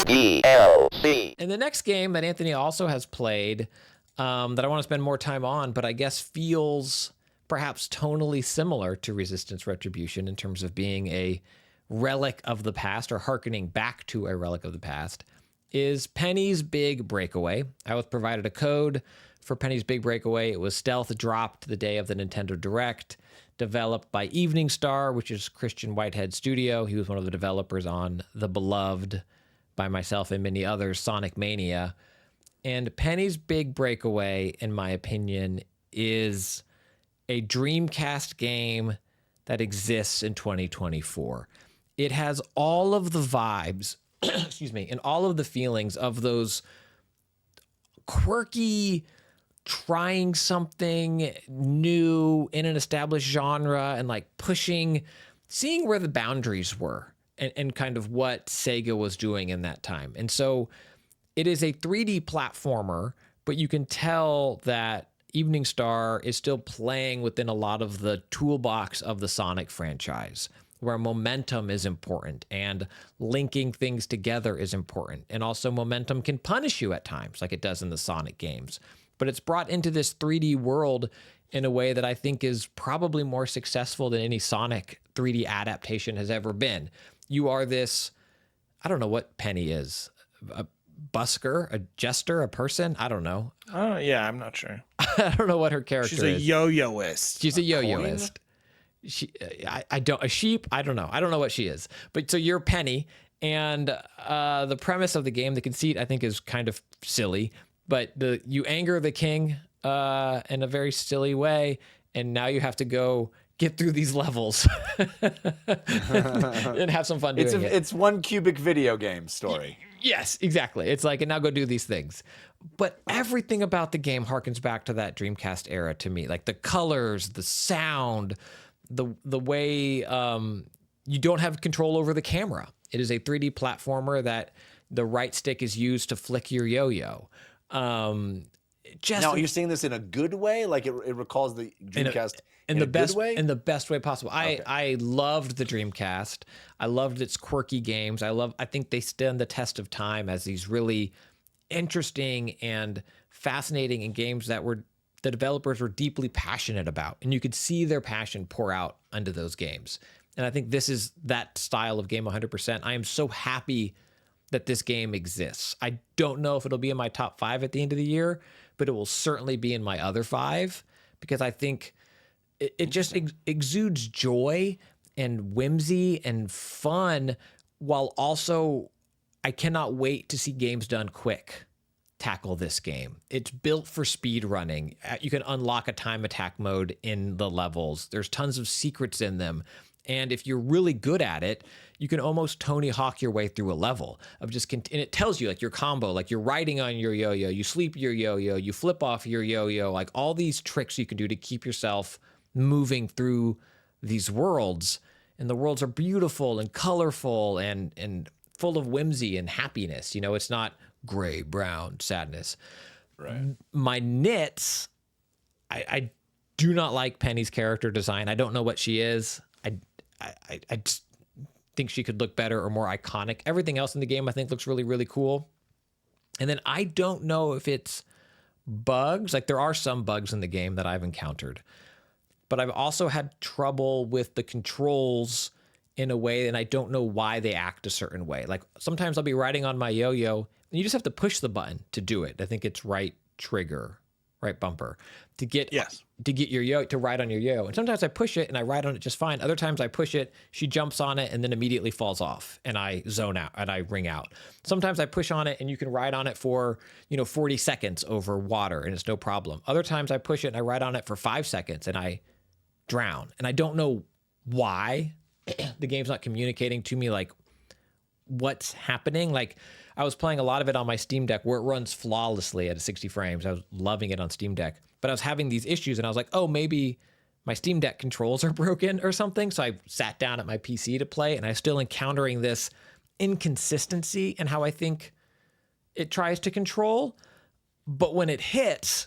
DLC. And the next game that Anthony also has played that I want to spend more time on, but I guess feels perhaps tonally similar to Resistance Retribution in terms of being a relic of the past or hearkening back to a relic of the past, is Penny's Big Breakaway. I was provided a code for Penny's Big Breakaway. It was stealth dropped the day of the Nintendo Direct, developed by Evening Star, which is Christian Whitehead's studio. He was one of the developers on the beloved, by myself and many others, Sonic Mania. And Penny's Big Breakaway, in my opinion, is a Dreamcast game that exists in 2024. It has all of the vibes, excuse me, and all of the feelings of those quirky, trying something new in an established genre and like pushing, seeing where the boundaries were and kind of what Sega was doing in that time. And so it is a 3D platformer, but you can tell that Evening Star is still playing within a lot of the toolbox of the Sonic franchise, where momentum is important and linking things together is important. And also momentum can punish you at times, like it does in the Sonic games. But it's brought into this 3D world in a way that I think is probably more successful than any Sonic 3D adaptation has ever been. You are this, I don't know what Penny is, a busker, a jester, a person? I don't know. Oh, yeah, I'm not sure. I don't know what her character is. She's a yo-yoist. She's a yo-yoist. I don't, a sheep? I don't know. I don't know what she is. But so you're Penny, and the premise of the game, the conceit, I think is kind of silly, but you anger the king in a very silly way, and now you have to go get through these levels and have some fun doing it. It's one cubic video game story. Yes, exactly. It's like, and now go do these things. But everything about the game harkens back to that Dreamcast era to me. Like the colors, the sound, the way you don't have control over the camera. It is a 3D platformer that the right stick is used to flick your yo-yo. Now, you're saying this in a good way? Like it recalls the Dreamcast in the best way? In the best way possible. Okay. I loved the Dreamcast. I loved its quirky games. I think they stand the test of time as these really interesting and fascinating games that the developers were deeply passionate about, and you could see their passion pour out into those games. And I think this is that style of game 100%. I am so happy that this game exists. I don't know if it'll be in my top 5 at the end of the year, but it will certainly be in my other 5 because I think it just exudes joy and whimsy and fun, while also I cannot wait to see games done quick tackle this game. It's built for speed running. You can unlock a time attack mode in the levels. There's tons of secrets in them. And if you're really good at it, you can almost Tony Hawk your way through a level of just, and it tells you like your combo, like you're riding on your yo-yo, you sleep your yo-yo, you flip off your yo-yo, like all these tricks you can do to keep yourself moving through these worlds. And the worlds are beautiful and colorful and full of whimsy and happiness. You know, it's not gray, brown, sadness. Right. My nits, I do not like Penny's character design. I don't know what she is. I just think she could look better or more iconic. Everything else in the game I think looks really, really cool. And then I don't know if it's bugs. Like there are some bugs in the game that I've encountered. But I've also had trouble with the controls in a way, and I don't know why they act a certain way. Like sometimes I'll be riding on my yo-yo, and you just have to push the button to do it. I think it's right trigger, right bumper to get your yo to ride on your yo. And sometimes I push it and I ride on it just fine. Other times I push it, she jumps on it and then immediately falls off and I zone out and I ring out. Sometimes I push on it and you can ride on it for, 40 seconds over water and it's no problem. Other times I push it and I ride on it for 5 seconds and I drown. And I don't know why the game's not communicating to me like what's happening. Like I was playing a lot of it on my Steam Deck where it runs flawlessly at 60 frames. I was loving it on Steam Deck, but I was having these issues and I was like, oh, maybe my Steam Deck controls are broken or something. So I sat down at my PC to play and I'm still encountering this inconsistency in how I think it tries to control. But when it hits,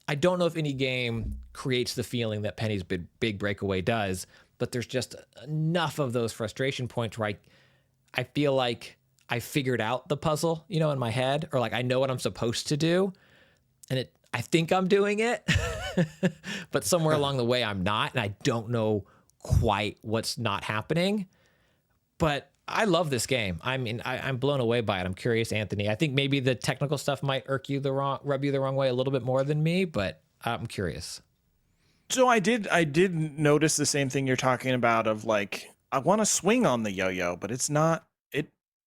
I don't know if any game creates the feeling that Penny's Big Breakaway does, but there's just enough of those frustration points where I feel like I figured out the puzzle, you know, in my head, or like I know what I'm supposed to do, and I think I'm doing it, but somewhere along the way I'm not, and I don't know quite what's not happening. But I love this game. I mean, I'm blown away by it. I'm curious, Anthony. I think maybe the technical stuff might rub you the wrong way a little bit more than me, but I'm curious. So I did notice the same thing you're talking about of like I want to swing on the yo-yo, but it's not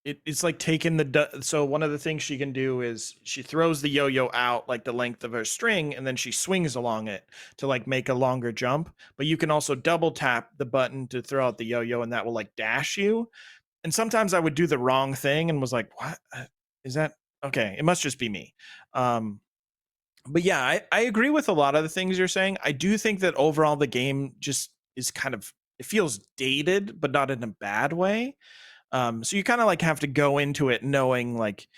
it's like taking so one of the things she can do is she throws the yo-yo out like the length of her string and then she swings along it to like make a longer jump, but you can also double tap the button to throw out the yo-yo and that will like dash you. And sometimes I would do the wrong thing and was like, what is that? Okay, it must just be me. But yeah, I agree with a lot of the things you're saying. I do think that overall the game just is kind of, it feels dated, but not in a bad way. So you kind of like have to go into it knowing like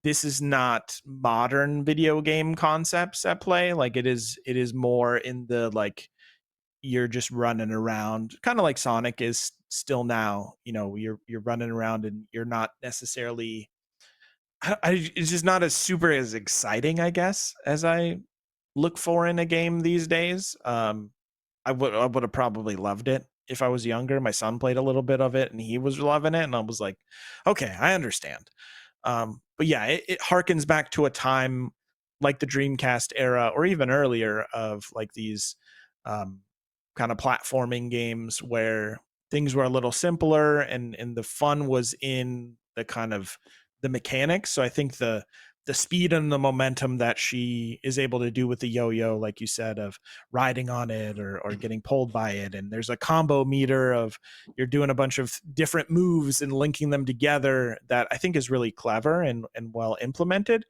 this is not modern video game concepts at play. Like it is more in the like you're just running around, kind of like Sonic is still now. You know, you're running around and you're not necessarily it's just not as super as exciting, I guess, as I look for in a game these days. I would have probably loved it if I was younger. My son played a little bit of it and he was loving it, and I was like, okay, I understand. But yeah, it harkens back to a time like the Dreamcast era or even earlier of like these kind of platforming games where things were a little simpler and the fun was in the kind of the mechanics. So I think the speed and the momentum that she is able to do with the yo-yo, like you said, of riding on it or getting pulled by it. And there's a combo meter of you're doing a bunch of different moves and linking them together that I think is really clever and well implemented.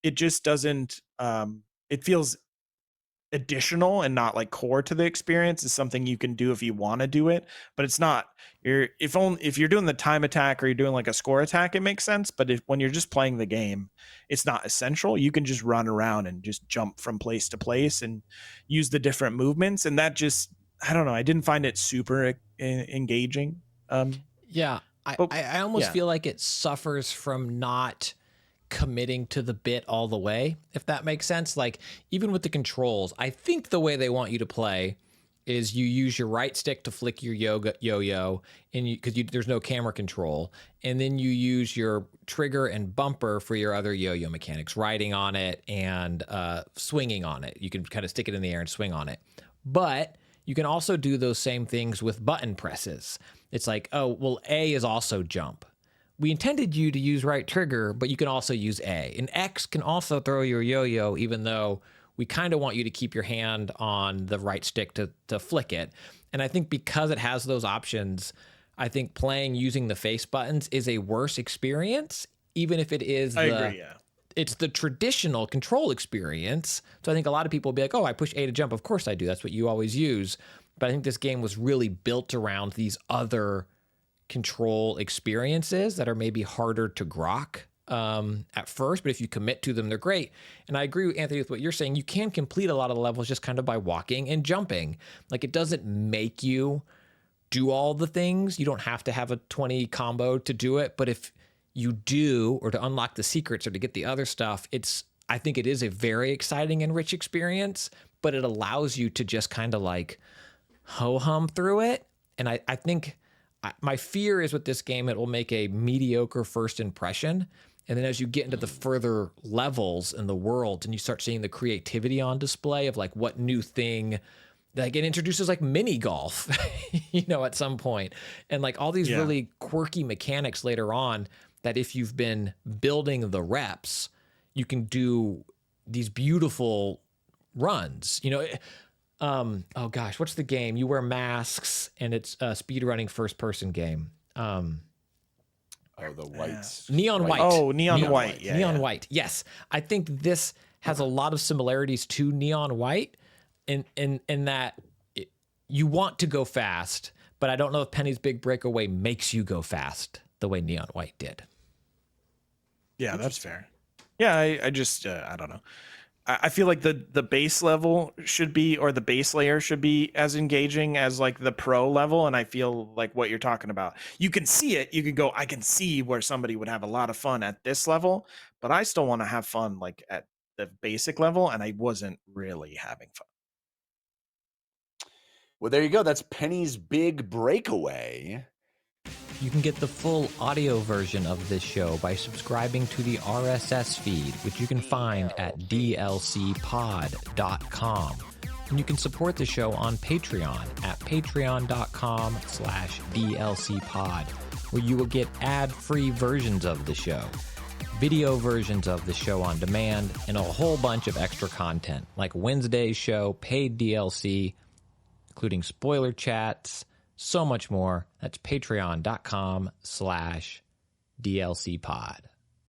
It just doesn't, it feels additional and not like core to the experience. Is something you can do if you want to do it, but it's not if you're doing the time attack or you're doing like a score attack, it makes sense. But when you're just playing the game, it's not essential. You can just run around and just jump from place to place and use the different movements, and that just, I don't know, I didn't find it super engaging. Yeah, I almost feel like it suffers from not committing to the bit all the way, if that makes sense. Like even with the controls, I think the way they want you to play is you use your right stick to flick your yo-yo, and because there's no camera control, and then you use your trigger and bumper for your other yo-yo mechanics, riding on it and swinging on it. You can kind of stick it in the air and swing on it, but you can also do those same things with button presses. It's like, oh, well, A is also jump. We intended you to use right trigger, but you can also use A. And X can also throw your yo-yo, even though we kind of want you to keep your hand on the right stick to flick it. And I think because it has those options, I think playing using the face buttons is a worse experience, even if it is I agree, yeah. It's the traditional control experience. So I think a lot of people will be like, oh, I push A to jump. Of course I do. That's what you always use. But I think this game was really built around these other control experiences that are maybe harder to grok at first, but if you commit to them, they're great. And I agree with Anthony with what you're saying. You can complete a lot of the levels just kind of by walking and jumping. Like it doesn't make you do all the things. You don't have to have a 20 combo to do it. But if you do, or to unlock the secrets or to get the other stuff, I think it is a very exciting and rich experience, but it allows you to just kind of like ho-hum through it. And I think my fear is with this game, it will make a mediocre first impression. And then as you get into the further levels in the world and you start seeing the creativity on display of like what new thing, like it introduces like mini golf, you know, at some point, and like all these really quirky mechanics later on that if you've been building the reps, you can do these beautiful runs, you know. Oh gosh, what's the game? You wear masks and it's a speedrunning first person game. The white. Neon White. Oh, Neon White. Yeah, Neon White. Yes. I think this has a lot of similarities to Neon White in that you want to go fast, but I don't know if Penny's Big Breakaway makes you go fast the way Neon White did. Yeah, that's fair. Yeah, I just, I don't know. I feel like the base level should be, or the base layer should be as engaging as like the pro level. And I feel like what you're talking about, you can see it. You can go, I can see where somebody would have a lot of fun at this level, but I still want to have fun like at the basic level. And I wasn't really having fun. Well, there you go. That's Penny's Big Breakaway. You can get the full audio version of this show by subscribing to the RSS feed, which you can find at dlcpod.com. And you can support the show on Patreon at patreon.com/dlcpod, where you will get ad-free versions of the show, video versions of the show on demand, and a whole bunch of extra content, like Wednesday's show, paid DLC, including spoiler chats, so much more. That's patreon.com/dlcpod.